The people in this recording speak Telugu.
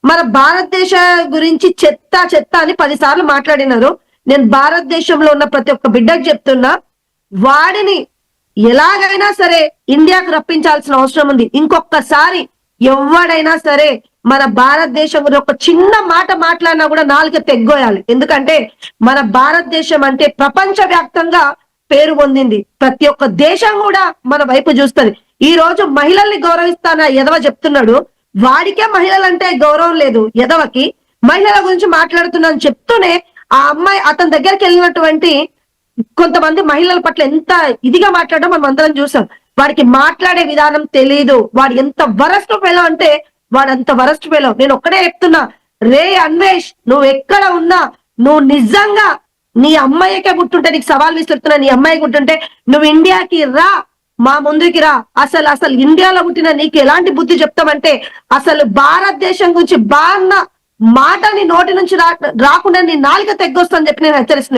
మన భారతదేశ గురించి చెత్త చెత్త అని 10 సార్లు మాట్లాడినారు. నేను భారతదేశంలో ఉన్న ప్రతి ఒక్క బిడ్డకు చెప్తున్నా, వాడిని ఎలాగైనా సరే ఇండియాకు రప్పించాల్సిన అవసరం ఉంది. ఇంకొకసారి ఎవడైనా సరే మన భారతదేశం గురించి ఒక చిన్న మాట మాట్లాడినా కూడా నాలుక తెగ్గోయాలి. ఎందుకంటే మన భారతదేశం అంటే ప్రపంచ వ్యాప్తంగా పేరు పొందింది. ప్రతి ఒక్క దేశం కూడా మన వైపు చూస్తుంది. ఈ రోజు మహిళల్ని గౌరవిస్తాన ఎదవ చెప్తున్నాడు, వాడికే మహిళలంటే గౌరవం లేదు ఎదవకి. మహిళల గురించి మాట్లాడుతున్నాను చెప్తూనే ఆ అమ్మాయి అతని దగ్గరికి వెళ్ళినటువంటి కొంతమంది మహిళల పట్ల ఎంత ఇదిగా మాట్లాడడం మనం అందరం చూసాం. వాడికి మాట్లాడే విధానం తెలియదు. వాడు ఎంత వరస్ట్ ఫెలో అంటే వాడు అంత వరస్ట్ ఫెలో. నేను ఒక్కడే చెప్తున్నా, రే అన్వేష్, నువ్వు ఎక్కడ ఉన్నా, నువ్వు నిజంగా నీ అమ్మాయికే పుట్టుంటే, నీకు సవాల్ విసురుతున్నా, నీ అమ్మాయి పుట్టుంటే నువ్వు ఇండియాకి రా, మా ముందుకి రా. అసలు ఇండియాలో పుట్టిన నీకు ఎలాంటి బుద్ధి చెప్తామంటే, అసలు భారతదేశం గురించి బాన్న మాట నీ నోటి నుంచి రాకుండా నీ నాలుక తెగ్గొస్తుందని చెప్పి నేను హెచ్చరిస్తున్నాను.